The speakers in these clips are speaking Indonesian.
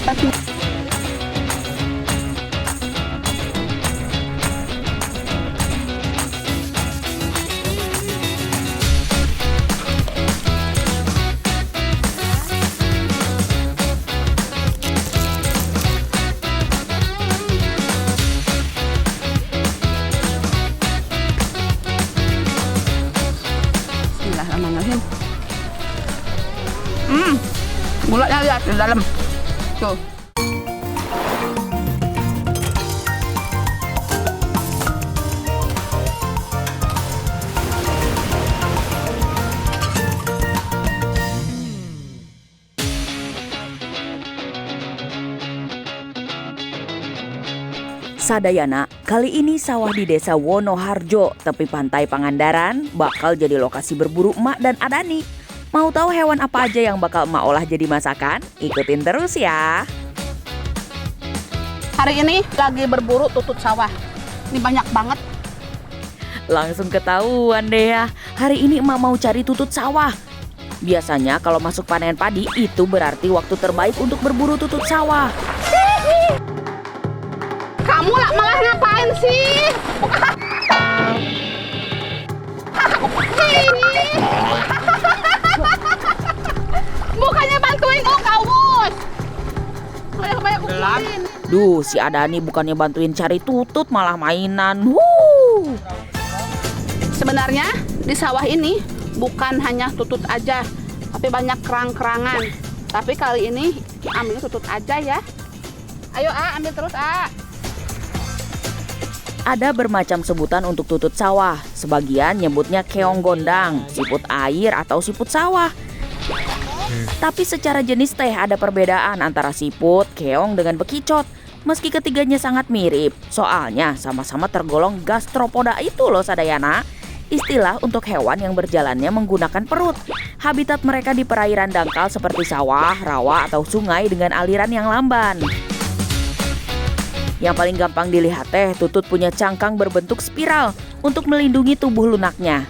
Bismillahirrahmanirrahim. Gulanya lihat di dalam. Tuh. Sadayana, kali ini sawah di desa Wonoharjo, tepi pantai Pangandaran, bakal jadi lokasi berburu emak dan Adani. Mau tahu hewan apa aja yang bakal emak olah jadi masakan? Ikutin terus ya. Hari ini lagi berburu tutut sawah. Ini banyak banget. Langsung ketahuan deh ya, hari ini emak mau cari tutut sawah. Biasanya kalau masuk panen padi, itu berarti waktu terbaik untuk berburu tutut sawah. Kamu lah malah ngapain sih? Bukannya bantuin Kak Bos. Banyak ukurin. Duh, si Adani bukannya bantuin cari tutut malah mainan. Sebenarnya di sawah ini bukan hanya tutut aja, tapi banyak kerang-kerangan. Tapi kali ini ambil tutut aja ya. Ayo ambil terus Ada bermacam sebutan untuk tutut sawah. Sebagian nyebutnya keong gondang, siput air atau siput sawah. Tapi secara jenis teh ada perbedaan antara siput, keong dengan bekicot. Meski ketiganya sangat mirip, soalnya sama-sama tergolong gastropoda itu loh Sadayana. Istilah untuk hewan yang berjalannya menggunakan perut. Habitat mereka di perairan dangkal seperti sawah, rawa atau sungai dengan aliran yang lamban. Yang paling gampang dilihat tutut punya cangkang berbentuk spiral untuk melindungi tubuh lunaknya.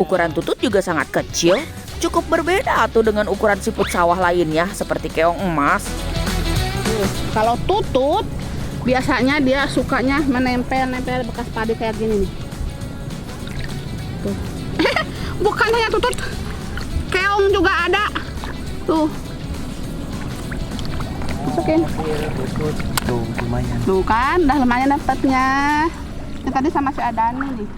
Ukuran tutut juga sangat kecil, cukup berbeda dengan ukuran siput sawah lainnya seperti keong emas. Kalau tutut biasanya dia sukanya menempel-nempel bekas padi kayak gini nih. Tuh. Bukan hanya tutut, keong juga ada. Tuh. Masukin. Tuh lumayan. Tuh kan, udah lumayan dapatnya. Ini tadi sama si Adani nih.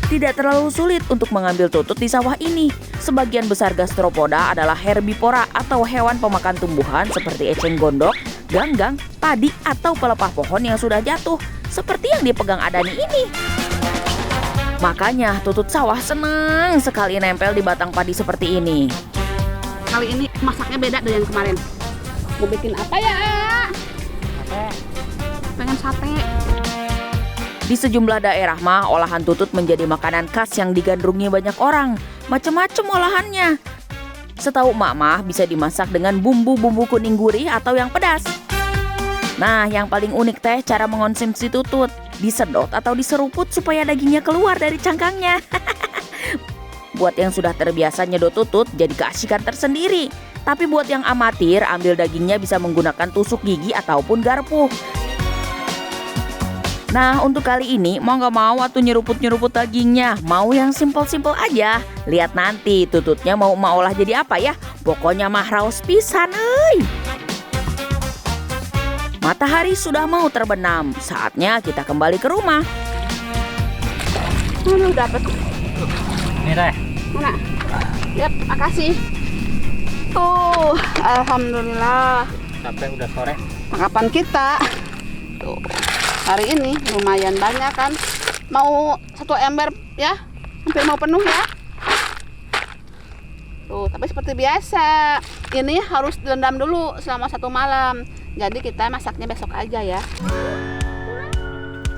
Tidak terlalu sulit untuk mengambil tutut di sawah ini. Sebagian besar gastropoda adalah herbivora atau hewan pemakan tumbuhan seperti eceng gondok, ganggang, padi, atau pelepah pohon yang sudah jatuh, seperti yang dipegang Adani ini. Makanya tutut sawah senang sekali nempel di batang padi seperti ini. Kali ini masaknya beda dengan kemarin. Mau bikin apa ya? Pengen sate. Di sejumlah daerah mah olahan tutut menjadi makanan khas yang digandrungi banyak orang. Macam-macam olahannya. Setahu emak mah bisa dimasak dengan bumbu-bumbu kuning gurih atau yang pedas. Nah, yang paling unik teh cara mengonsumsi tutut. Disedot atau diseruput supaya dagingnya keluar dari cangkangnya. Buat yang sudah terbiasa nyedot tutut jadi keasikan tersendiri. Tapi buat yang amatir, ambil dagingnya bisa menggunakan tusuk gigi ataupun garpu. Nah, untuk kali ini mau gak mau waktu nyeruput-nyeruput dagingnya, mau yang simpel-simpel aja. Lihat nanti tututnya mau emak olah jadi apa ya. Pokoknya mah raos pisan, euy. Matahari sudah mau terbenam, saatnya kita kembali ke rumah. Dapat. Ini deh. Mana? Yap, makasih. Tuh, alhamdulillah. Sampai udah sore. Tangkapan kita. Tuh, hari ini lumayan banyak kan. Mau satu ember ya? Hampir mau penuh ya? Tuh, tapi seperti biasa. Ini harus direndam dulu selama 1 malam. Jadi kita masaknya besok aja ya.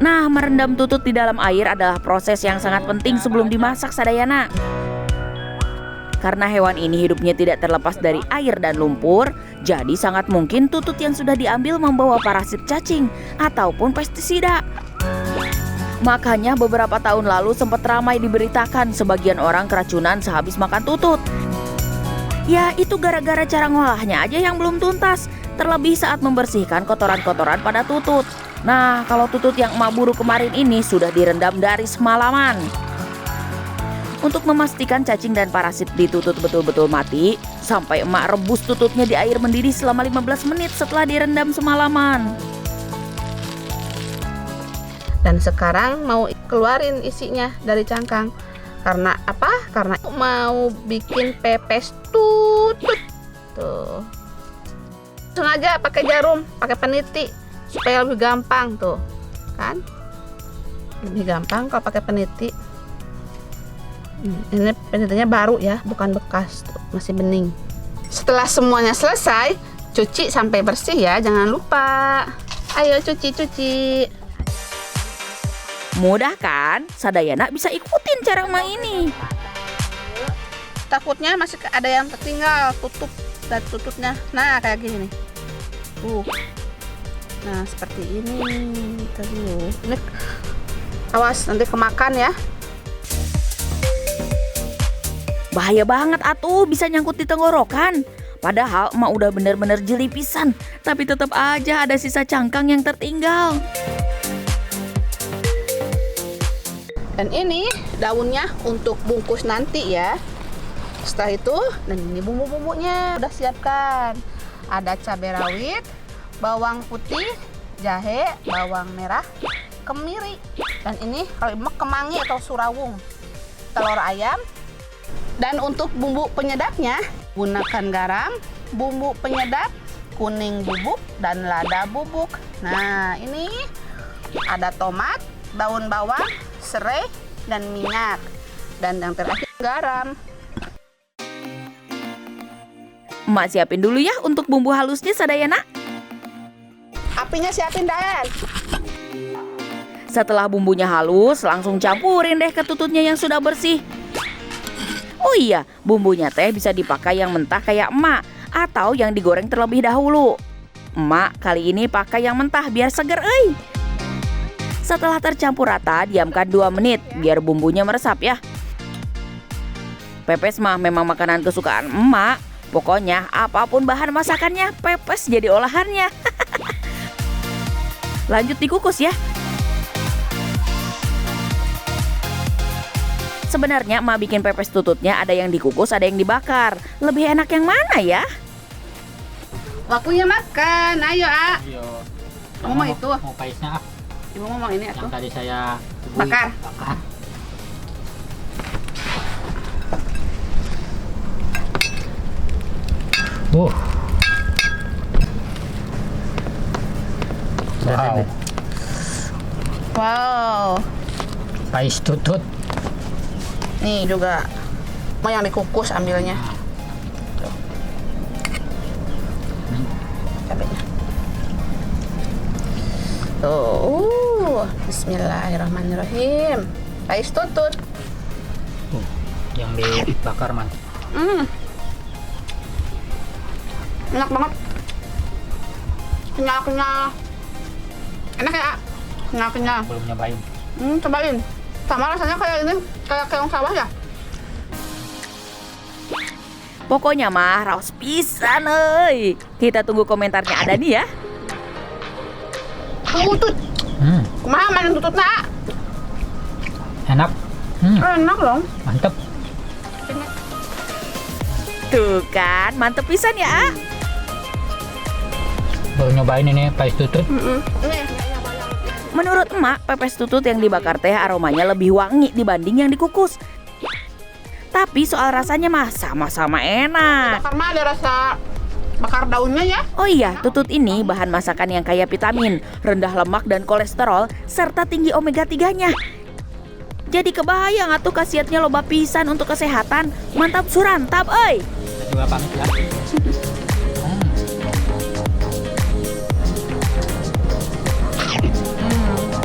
Nah, merendam tutut di dalam air adalah proses yang sangat penting sebelum dimasak Sadayana. Karena hewan ini hidupnya tidak terlepas dari air dan lumpur, jadi sangat mungkin tutut yang sudah diambil membawa parasit cacing ataupun pestisida. Makanya beberapa tahun lalu sempat ramai diberitakan sebagian orang keracunan sehabis makan tutut. Ya itu gara-gara cara ngolahnya aja yang belum tuntas. Terlebih saat membersihkan kotoran-kotoran pada tutut. Nah, kalau tutut yang emak buru kemarin ini sudah direndam dari semalaman. Untuk memastikan cacing dan parasit di tutut betul-betul mati, sampai emak rebus tututnya di air mendidih selama 15 menit setelah direndam semalaman. Dan sekarang mau keluarin isinya dari cangkang. Karena apa? Karena mau bikin pepes tutut. Tuh. Langsung aja pakai jarum, pakai peniti supaya lebih gampang tuh. Kan? Lebih gampang kalau pakai peniti. Ini penitinya baru ya, bukan bekas, tuh, masih bening. Setelah semuanya selesai, cuci sampai bersih ya, jangan lupa. Ayo cuci. Mudah kan? Sadayana bisa ikutin cara emak ini. Takutnya masih ada yang tertinggal, tutup dan tutupnya. Nah, kayak gini nih. Nah, seperti ini. Terus. Ini awas nanti kemakan ya. Bahaya banget atuh, bisa nyangkut di tenggorokan. Padahal emak udah bener-bener jeli pisan, tapi tetap aja ada sisa cangkang yang tertinggal. Dan ini daunnya untuk bungkus nanti ya. Setelah itu, dan ini bumbu-bumbunya udah siapkan. Ada cabai rawit, bawang putih, jahe, bawang merah, kemiri. Dan ini kalau emak kemangi atau surawung, telur ayam. Dan untuk bumbu penyedapnya, gunakan garam, bumbu penyedap, kuning bubuk, dan lada bubuk. Nah, ini ada tomat, daun bawang, serai, dan minyak. Dan yang terakhir garam. Emak siapin dulu ya untuk bumbu halusnya Sadayana. Apinya siapin, Dan. Setelah bumbunya halus, langsung campurin deh ke tututnya yang sudah bersih. Oh iya, bumbunya teh bisa dipakai yang mentah kayak emak atau yang digoreng terlebih dahulu. Emak kali ini pakai yang mentah biar seger, euy. Setelah tercampur rata, diamkan 2 menit biar bumbunya meresap ya. Pepes mah memang makanan kesukaan emak. Pokoknya apapun bahan masakannya, pepes jadi olahannya. Lanjut dikukus ya. Sebenarnya emak bikin pepes tututnya ada yang dikukus, ada yang dibakar. Lebih enak yang mana ya? Waktunya makan, ayo A. Iya. Kamu mau itu? Mau paisnya ah. Ibu ngomong ini Yang atuh. tadi saya tubui. Bakar. Bakar. Wow. Wow. Pais tutut. Nih juga mau yang dikukus ambilnya. Tuh. Cabenya. Tuh. Bismillahirrahmanirrahim. Pais tutut. Yang dibakar mantap. Enak banget. Kenyal. Enak ya? Kenyal. Belum nyobain. Cobain. Sama rasanya kayak ini, kayak keong sawah ya? Pokoknya mah raos pisan euy. Kita tunggu komentarnya ada nih ya. Tutut. Kumaha mana tututna? Enak. Enak dong. Mantap. Tuh kan, mantep pisan ya. Baru nyobain ini pais tutut. Ini. Menurut emak, pepes tutut yang dibakar teh aromanya lebih wangi dibanding yang dikukus. Tapi soal rasanya mah sama-sama enak. Bakar mah ada rasa bakar daunnya ya. Oh iya, tutut ini bahan masakan yang kaya vitamin, rendah lemak dan kolesterol, serta tinggi omega 3-nya. Jadi kebayang atuh khasiatnya loba pisan untuk kesehatan. Mantap surantap, euy. Kita juga pamit ya.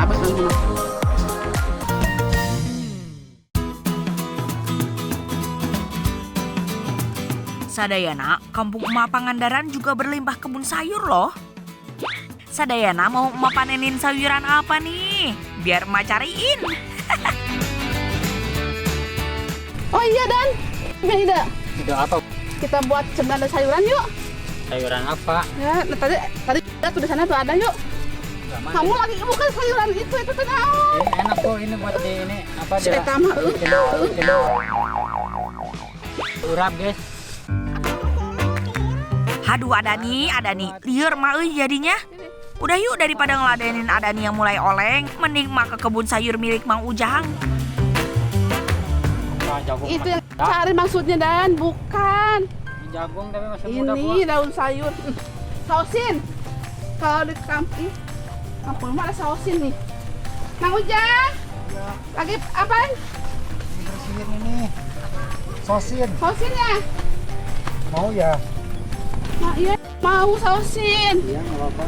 Apa dulu? Sadayana, kampung emak Pangandaran juga berlimpah kebun sayur loh. Sadayana mau emak panenin sayuran apa nih? Biar emak cariin. Oh iya Dan, punya ide. Ide apa? kita buat cemilan dan sayuran yuk. Sayuran apa? Ya, tadi tuh di sana tuh ada yuk. Sama. Kamu lagi bukan sayuran itu tuh naon? Ini enak kok ini buat di ini apa Si eta mah urap guys. Haduh Adani, lieur mah euy jadinya. Udah yuk daripada ngeladenin Adani yang mulai oleng, mending mah ke kebun sayur milik Mang Ujang. Nah, jagung itu masih yang muda. cari maksudnya Dan, bukan. Ini jagung tapi masih muda Ini kok. daun sayur. Sausin. Kalau di kampung mah ada sausin nih. Mang Ujang. Lagi apa? Bersihin ini sosin Sausin ya? mau ya. Nah, iya, mau sausin. Iya nggak apa-apa.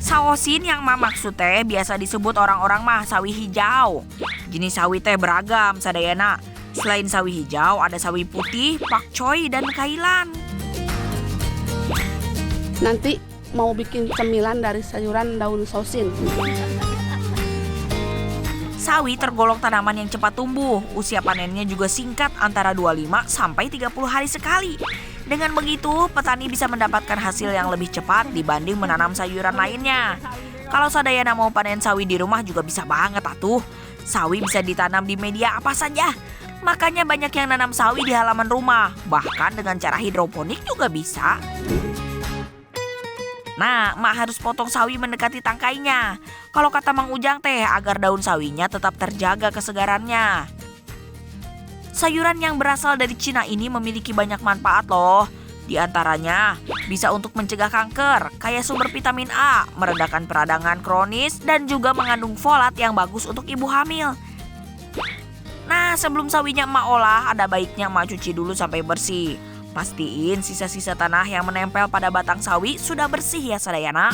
Saosin yang mah maksud teh biasa disebut orang-orang mah sawi hijau. Jenis sawi teh beragam sadayana. Selain sawi hijau ada sawi putih, pakcoy, dan kailan. Nanti mau bikin cemilan dari sayuran daun sausin. Sawi tergolong tanaman yang cepat tumbuh. Usia panennya juga singkat antara 25 sampai 30 hari sekali. Dengan begitu, petani bisa mendapatkan hasil yang lebih cepat dibanding menanam sayuran lainnya. Kalau sadayana mau panen sawi di rumah juga bisa banget atuh. Sawi bisa ditanam di media apa saja. Makanya banyak yang nanam sawi di halaman rumah. Bahkan dengan cara hidroponik juga bisa. Nah, mak harus potong sawi mendekati tangkainya. Kalau kata Mang Ujang teh, agar daun sawinya tetap terjaga kesegarannya. Sayuran yang berasal dari Cina ini memiliki banyak manfaat loh. Di antaranya, bisa untuk mencegah kanker, kaya sumber vitamin A, meredakan peradangan kronis, dan juga mengandung folat yang bagus untuk ibu hamil. Nah, sebelum sawinya emak olah, ada baiknya emak cuci dulu sampai bersih. Pastiin sisa-sisa tanah yang menempel pada batang sawi sudah bersih ya sadayana.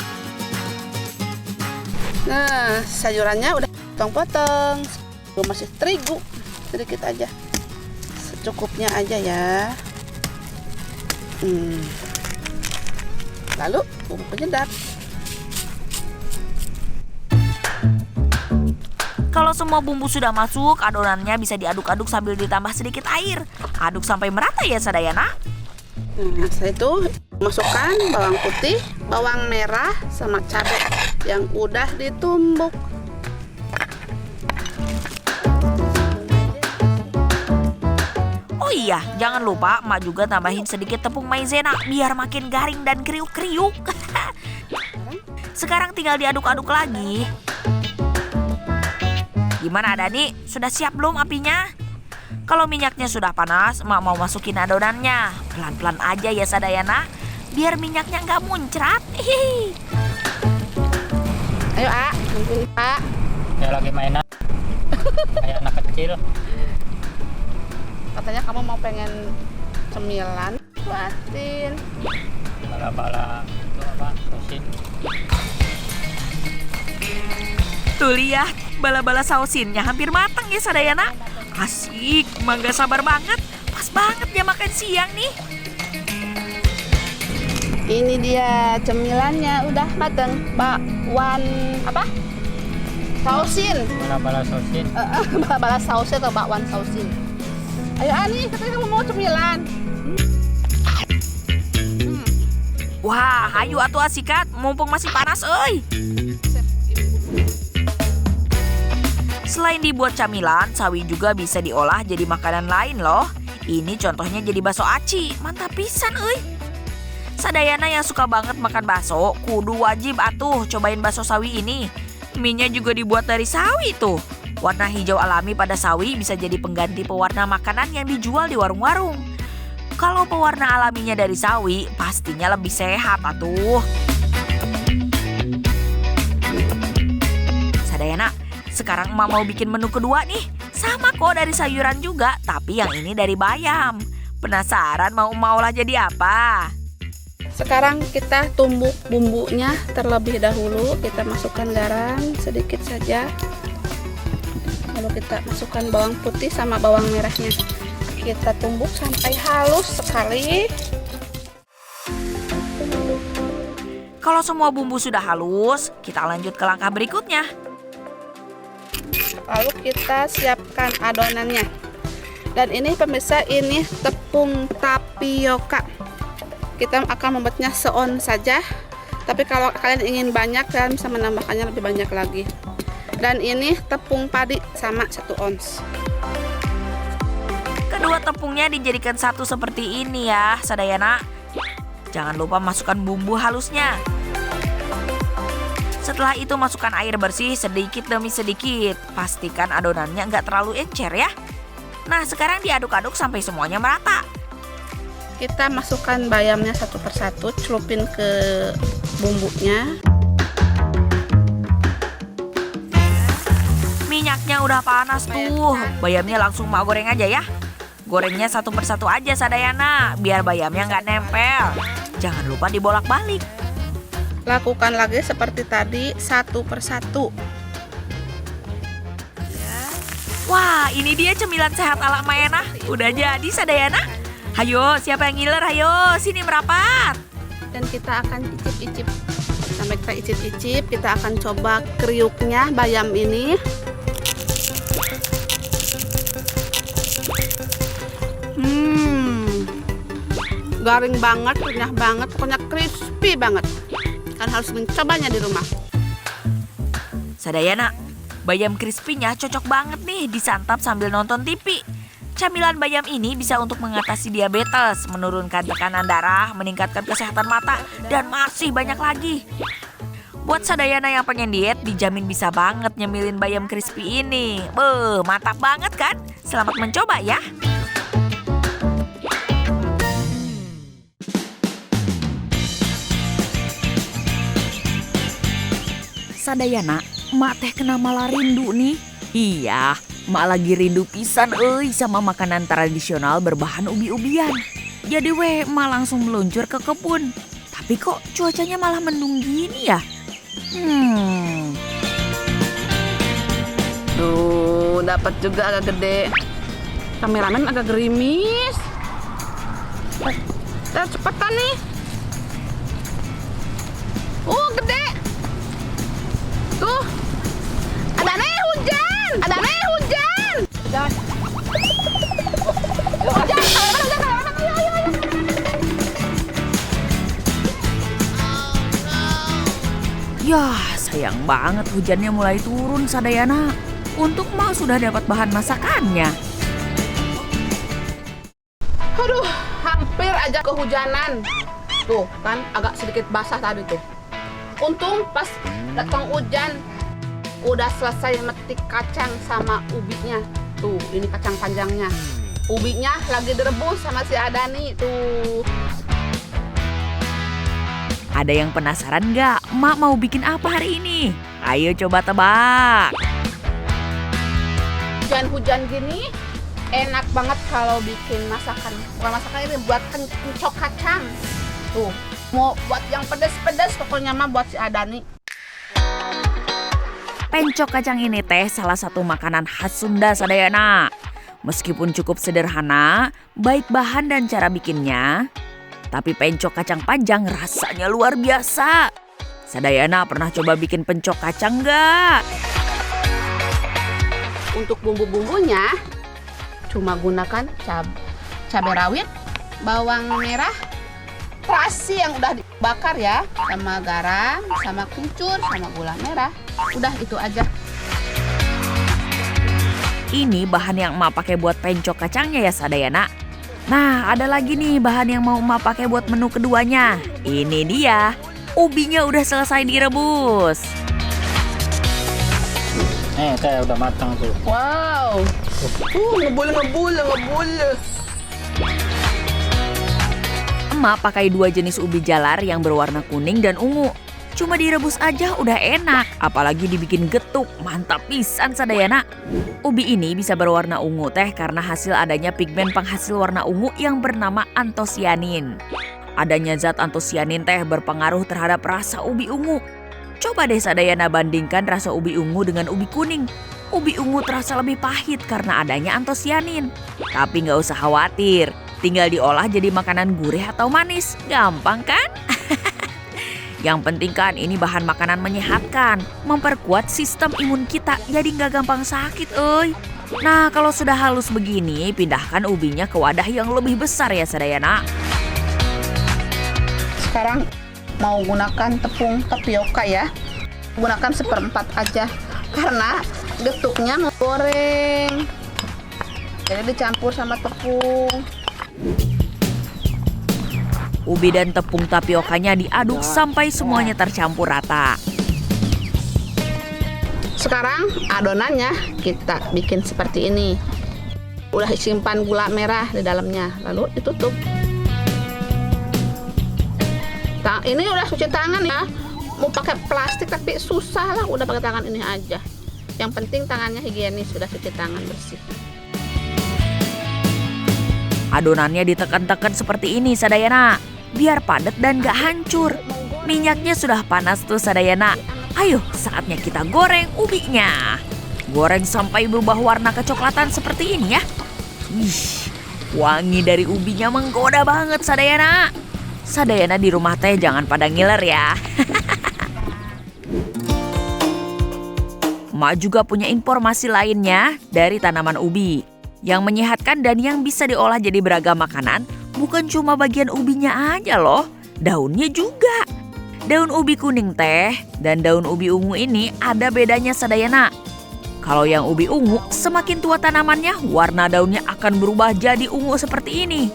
Nah, sayurannya udah potong-potong. Gue masih terigu sedikit aja. Secukupnya aja ya. Lalu bumbu penyedap. Kalau semua bumbu sudah masuk, adonannya bisa diaduk-aduk sambil ditambah sedikit air. Aduk sampai merata ya sadayana. Nah, setelah itu masukkan bawang putih, bawang merah, sama cabai yang udah ditumbuk. Oh iya, jangan lupa emak juga tambahin sedikit tepung maizena biar makin garing dan kriuk-kriuk. Sekarang tinggal diaduk-aduk lagi. Gimana Dani? Sudah siap belum apinya? Kalau minyaknya sudah panas, emak mau masukin adonannya. Pelan-pelan aja ya sadayana, biar minyaknya nggak muncrat. Hihi. Ayo, A, nungguin A. Kayak lagi mainan. Kayak anak kecil. Katanya kamu mau pengen cemilan, buatin. Bala-bala itu apa? Sosin. Tuh lihat, bala-bala sausinnya hampir matang ya sadayana. Asik, emang gak sabar banget. Pas banget dia makan siang nih. Ini dia cemilannya udah mateng. Bakwan apa? Sausin. Bala-bala sosin. Bala sausin atau bakwan sausin. Ayo Ani, katanya kamu mau cemilan. Wah, hayu atuh asikat, mumpung masih panas euy. Selain dibuat camilan, sawi juga bisa diolah jadi makanan lain loh. Ini contohnya jadi bakso aci, mantap pisan euy. Sadayana yang suka banget makan bakso, kudu wajib atuh cobain bakso sawi ini. Mie-nya juga dibuat dari sawi tuh. Warna hijau alami pada sawi bisa jadi pengganti pewarna makanan yang dijual di warung-warung. Kalau pewarna alaminya dari sawi, pastinya lebih sehat atuh. Sadayana, sekarang emak mau bikin menu kedua nih. Sama kok dari sayuran juga, tapi yang ini dari bayam. Penasaran mau emak olah jadi apa? Sekarang kita tumbuk bumbunya terlebih dahulu. Kita masukkan garam sedikit saja. Lalu kita masukkan bawang putih sama bawang merahnya. Kita tumbuk sampai halus sekali. Kalau semua bumbu sudah halus, kita lanjut ke langkah berikutnya. Lalu kita siapkan adonannya. Dan ini pemirsa, ini tepung tapioka. Kita akan membuatnya seon saja. Tapi kalau kalian ingin banyak, kalian bisa menambahkannya lebih banyak lagi. Dan ini tepung padi sama 1 ons. Kedua tepungnya dijadikan satu seperti ini ya, Sadayana. Jangan lupa masukkan bumbu halusnya. Setelah itu masukkan air bersih sedikit demi sedikit. Pastikan adonannya nggak terlalu encer ya. Nah, sekarang diaduk-aduk sampai semuanya merata. Kita masukkan bayamnya satu persatu, celupin ke bumbunya. Minyaknya udah panas tuh. Bayamnya langsung mau goreng aja ya. Gorengnya satu persatu aja Sadayana, biar bayamnya nggak nempel. Jangan lupa dibolak-balik. Lakukan lagi seperti tadi, satu persatu. Wah, ini dia cemilan sehat ala Maena. Udah jadi Sadayana. Hayo, siapa yang ngiler? Hayo, sini merapat. Dan kita akan icip-icip. Sampai kita icip-icip, kita akan coba kriuknya bayam ini. Garing banget, renyah banget, pokoknya crispy banget. Kan harus mencobanya di rumah. Sadayana, bayam crispy-nya cocok banget nih disantap sambil nonton TV. Camilan bayam ini bisa untuk mengatasi diabetes, menurunkan tekanan darah, meningkatkan kesehatan mata, dan masih banyak lagi. Buat Sadayana yang pengen diet, dijamin bisa banget nyemilin bayam crispy ini. Mantap banget kan? Selamat mencoba ya. Sadayana, mak teh kena malah rindu nih. Iya, mak lagi rindu pisan sama makanan tradisional berbahan ubi-ubian. Jadi mak langsung meluncur ke kebun. Tapi kok cuacanya malah mendung gini ya? Tuh, dapat juga agak gede. Kameramen agak gerimis. Cepetan nih. Gede. Tuh. Ada nih hujan. Ada nih hujan. Hujan. Hujan. Yah, sayang banget hujannya mulai turun Sadayana. Untuk mak sudah dapat bahan masakannya. Aduh, hampir aja kehujanan. Tuh, kan agak sedikit basah tadi tuh. Untung pas datang hujan, udah selesai metik kacang sama ubinya. Tuh, ini kacang panjangnya. Ubinya lagi direbus sama si Adani tuh. Ada yang penasaran nggak? Mak mau bikin apa hari ini? Ayo coba tebak. Hujan-hujan gini enak banget kalau bikin masakan. Bukan masakan ini, buat pencok kacang. Tuh, mau buat yang pedas-pedas pokoknya mah buat si Adani. Pencok kacang ini teh salah satu makanan khas Sunda Sadayana. Meskipun cukup sederhana, baik bahan dan cara bikinnya, tapi pencok kacang panjang rasanya luar biasa. Sadayana pernah coba bikin pencok kacang nggak? Untuk bumbu-bumbunya cuma gunakan cabai rawit, bawang merah, terasi yang udah dibakar ya, sama garam, sama kencur, sama gula merah. Udah itu aja. Ini bahan yang emak pakai buat pencok kacangnya ya Sadayana. Nah, ada lagi nih bahan yang mau emak pakai buat menu keduanya. Ini dia, ubinya udah selesai direbus. Teh udah matang tuh. Wow. Ngebul. Emak pakai 2 jenis ubi jalar yang berwarna kuning dan ungu. Cuma direbus aja udah enak, apalagi dibikin getuk. Mantap pisan Sadayana. Ubi ini bisa berwarna ungu teh karena hasil adanya pigmen penghasil warna ungu yang bernama antosianin. Adanya zat antosianin teh berpengaruh terhadap rasa ubi ungu. Coba deh Sadayana bandingkan rasa ubi ungu dengan ubi kuning. Ubi ungu terasa lebih pahit karena adanya antosianin. Tapi nggak usah khawatir, tinggal diolah jadi makanan gurih atau manis. Gampang kan? Yang penting kan ini bahan makanan menyehatkan, memperkuat sistem imun kita jadi nggak gampang sakit, euy. Nah, kalau sudah halus begini, pindahkan ubinya ke wadah yang lebih besar ya Sadayana. Sekarang mau gunakan tepung tapioka ya. Gunakan 1/4 aja karena getuknya mau goreng. Jadi dicampur sama tepung. Ubi dan tepung tapiokanya diaduk sampai semuanya tercampur rata. Sekarang adonannya kita bikin seperti ini. Udah simpan gula merah di dalamnya, lalu ditutup. Nah, ini udah cuci tangan ya. Mau pakai plastik tapi susah lah, udah pakai tangan ini aja. Yang penting tangannya higienis, sudah cuci tangan bersih. Adonannya ditekan-tekan seperti ini Sadayana, biar padat dan gak hancur. Minyaknya sudah panas tuh Sadayana. Ayo, saatnya kita goreng ubinya. Goreng sampai berubah warna kecoklatan seperti ini ya. Wih, wangi dari ubinya menggoda banget Sadayana. Sadayana di rumah teh jangan pada ngiler ya. Mak juga punya informasi lainnya dari tanaman ubi. Yang menyehatkan dan yang bisa diolah jadi beragam makanan, bukan cuma bagian ubinya aja loh, daunnya juga. Daun ubi kuning teh dan daun ubi ungu ini ada bedanya Sadayana. Kalau yang ubi ungu, semakin tua tanamannya, warna daunnya akan berubah jadi ungu seperti ini.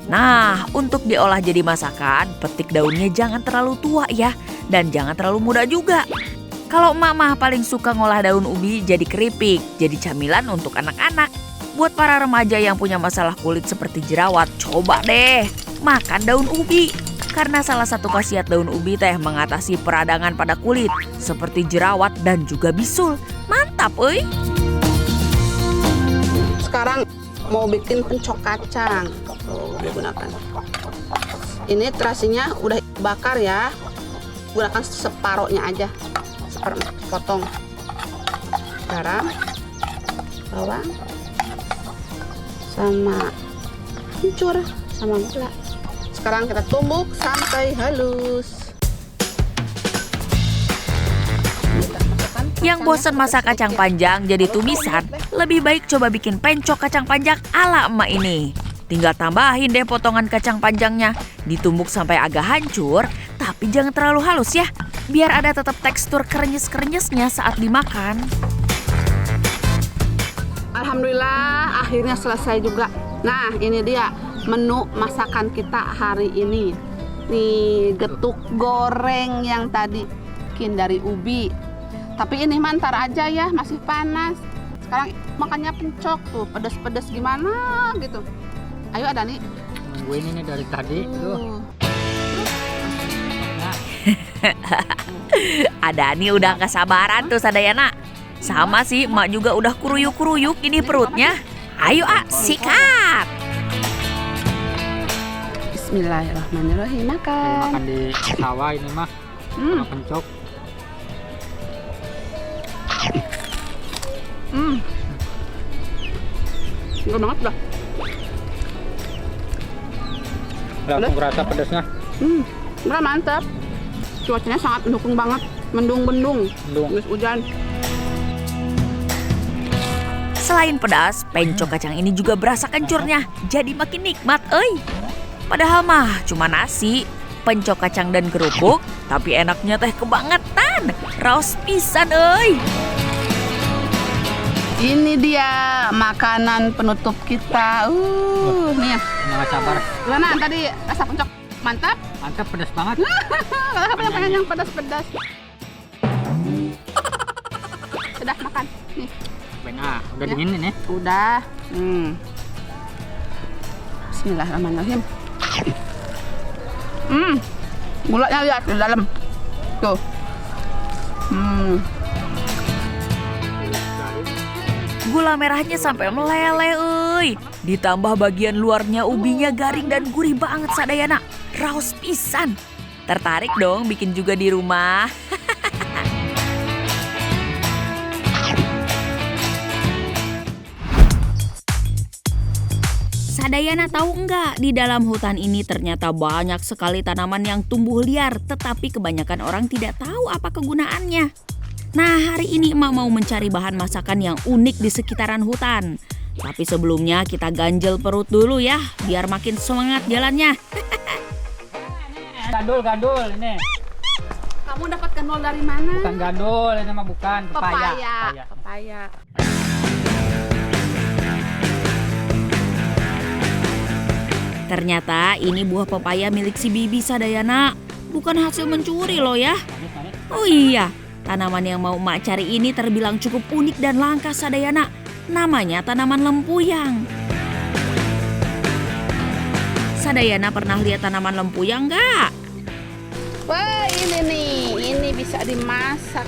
Nah, untuk diolah jadi masakan, petik daunnya jangan terlalu tua ya, dan jangan terlalu muda juga. Kalau emak paling suka ngolah daun ubi jadi keripik, jadi camilan untuk anak-anak. Buat para remaja yang punya masalah kulit seperti jerawat, coba deh makan daun ubi. Karena salah satu khasiat daun ubi teh mengatasi peradangan pada kulit, seperti jerawat dan juga bisul. Mantap, euy! Sekarang mau bikin pencok kacang. Tuh, digunakan. Ini terasinya udah bakar ya. Gunakan separohnya aja. Potong. Garam, bawang, sama kencur, sama gula. Sekarang kita tumbuk sampai halus. Yang bosan masak kacang panjang jadi tumisan, lebih baik coba bikin pencok kacang panjang ala emak ini. Tinggal tambahin deh potongan kacang panjangnya, ditumbuk sampai agak hancur, tapi jangan terlalu halus ya, biar ada tetap tekstur krenyes-krenyesnya saat dimakan. Alhamdulillah akhirnya selesai juga. Nah, ini dia menu masakan kita hari ini. Nih, getuk goreng yang tadi bikin dari ubi. Tapi ini mantar aja ya, masih panas. Sekarang makannya pencok tuh, pedas-pedas gimana gitu. Ayo ada nih. Nungguin ini dari tadi tuh. Adani udah kesabaran tuh Sadayana. Sama sih, emak juga udah kuruyuk-kuruyuk ini perutnya. Ayo sikat. Bismillahirrahmanirrahim, makan. Makan di sawah ini mah, sama pencok. Enggak banget dah. Langsung kerasa pedasnya. Udah mantap. Cuacanya sangat mendukung banget. Mendung-mendung. Mendung. Habis hujan. Selain pedas, pencok kacang ini juga berasa kencurnya, jadi makin nikmat, euy. Padahal mah cuma nasi, pencok kacang dan kerupuk, tapi enaknya teh kebangetan. Raos pisan, euy. Ini dia makanan penutup kita. Nih. Nggak sabar. Gimana tadi rasa pencok? Mantap? Mantap, pedas banget. Apa yang pengen yang pedas-pedas? Sudah makan. Nih. Nah, udah dingin ini. Udah. Bismillahirrahmanirrahim. Gulanya lihat di dalam. Tuh. Gula merahnya sampai meleleh, euy. Ditambah bagian luarnya ubinya garing dan gurih banget Sadayana. Raos pisan. Tertarik dong bikin juga di rumah. Sadayana tahu enggak, di dalam hutan ini ternyata banyak sekali tanaman yang tumbuh liar, tetapi kebanyakan orang tidak tahu apa kegunaannya. Nah, hari ini emak mau mencari bahan masakan yang unik di sekitaran hutan. Tapi sebelumnya kita ganjel perut dulu ya, biar makin semangat jalannya. Gandul ini. Kamu dapat kenol dari mana? Bukan gandul, ini mah bukan. Pepaya. Ternyata ini buah pepaya milik si Bibi Sadayana. Bukan hasil mencuri loh ya. Oh iya, tanaman yang mau emak cari ini terbilang cukup unik dan langka Sadayana. Namanya tanaman lempuyang. Sadayana pernah lihat tanaman lempuyang nggak? Wah, ini bisa dimasak.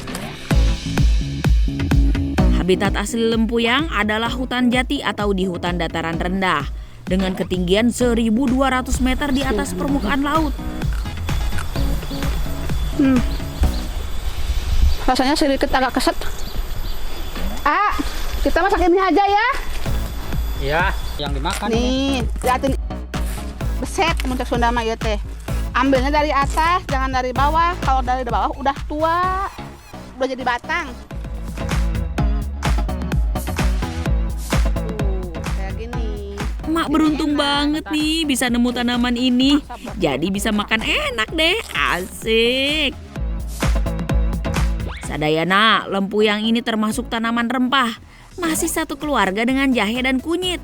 Habitat asli lempuyang adalah hutan jati atau di hutan dataran rendah dengan ketinggian 1.200 meter di atas permukaan laut. Rasanya sedikit agak keset. Kita masak ini aja ya. Iya, yang dimakan. Nih, liatin. Beset, muncak Sunda mah ya teh. Ambilnya dari atas, jangan dari bawah. Kalau dari bawah udah tua, udah jadi batang. Kayak gini. Emak beruntung banget nih bisa nemu tanaman ini. Jadi bisa makan enak deh, asik. Sadayana, lempuyang ini termasuk tanaman rempah. Masih satu keluarga dengan jahe dan kunyit.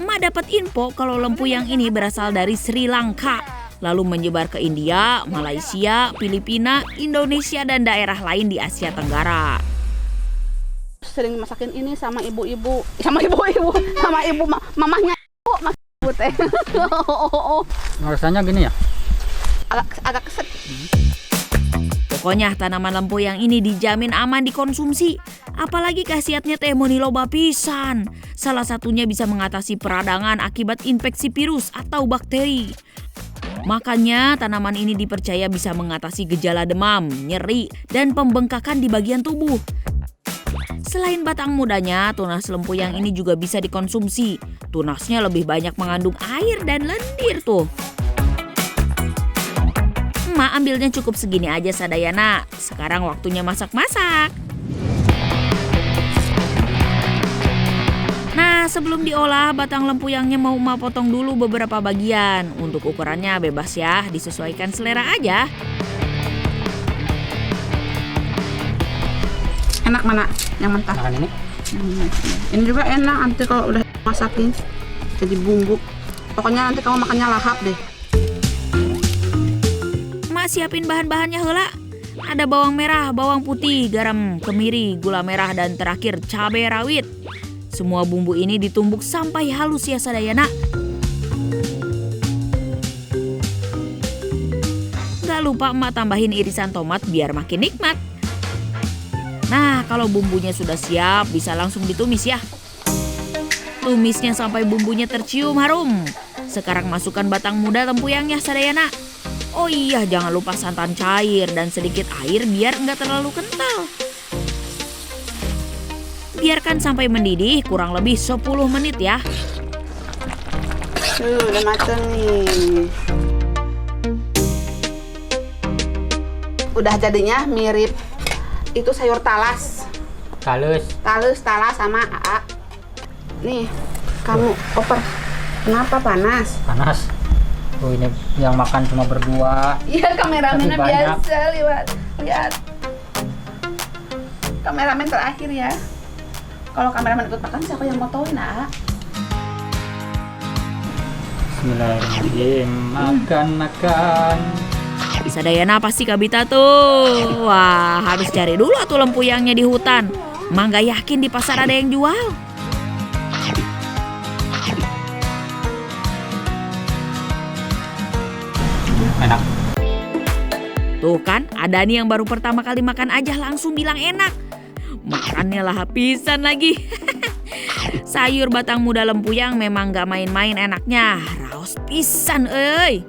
Emak dapat info kalau lempuyang ini berasal dari Sri Lanka. Lalu menyebar ke India, Malaysia, Filipina, Indonesia, dan daerah lain di Asia Tenggara. Sering masakin ini sama ibu-ibu, sama ibu mamahnya ibu teh. Rasanya gini ya? Agak keset. Pokoknya tanaman lempuyang ini dijamin aman dikonsumsi. Apalagi khasiatnya teh meniloba pisan. Salah satunya bisa mengatasi peradangan akibat infeksi virus atau bakteri. Makanya tanaman ini dipercaya bisa mengatasi gejala demam, nyeri, dan pembengkakan di bagian tubuh. Selain batang mudanya, tunas lempuyang ini juga bisa dikonsumsi. Tunasnya lebih banyak mengandung air dan lendir tuh. Emak ambilnya cukup segini aja Sadayana. Sekarang waktunya masak-masak. Nah, sebelum diolah, batang lempuyangnya mau emak potong dulu beberapa bagian. Untuk ukurannya bebas ya, disesuaikan selera aja. Enak mana? Yang mentah. Makan ini. Ini juga enak nanti kalau udah masakin jadi bumbu. Pokoknya nanti kamu makannya lahap deh. Emak siapin bahan-bahannya heula. Ada bawang merah, bawang putih, garam, kemiri, gula merah, dan terakhir cabai rawit. Semua bumbu ini ditumbuk sampai halus ya Sadayana. Gak lupa emak tambahin irisan tomat biar makin nikmat. Nah, kalau bumbunya sudah siap, bisa langsung ditumis ya. Tumisnya sampai bumbunya tercium harum. Sekarang masukkan batang muda lempuyangnya Sadayana. Oh iya, jangan lupa santan cair dan sedikit air biar nggak terlalu kental. Biarkan sampai mendidih kurang lebih 10 menit ya. Udah mateng nih. Udah jadinya mirip itu sayur talas. Talas sama AA. Nih, kamu oper. Kenapa panas? Panas. Oh, ini yang makan cuma berdua. Iya, kameramennya Tapi banyak. biasa lihat. Kameramen terakhir ya. Kalau kameramen ikut makan siapa yang motoin, Nak? Bismillahirrahmanirrahim. Makan. Sadayana pasti kabita tuh. Wah, harus cari dulu tuh lempuyangnya di hutan. Emang gak yakin di pasar ada yang jual. Enak. Tuh kan, ada nih yang baru pertama kali makan aja langsung bilang enak. Makannya lah habisan lagi. Sayur batang muda lempuyang memang gak main-main enaknya. Raos pisan euy.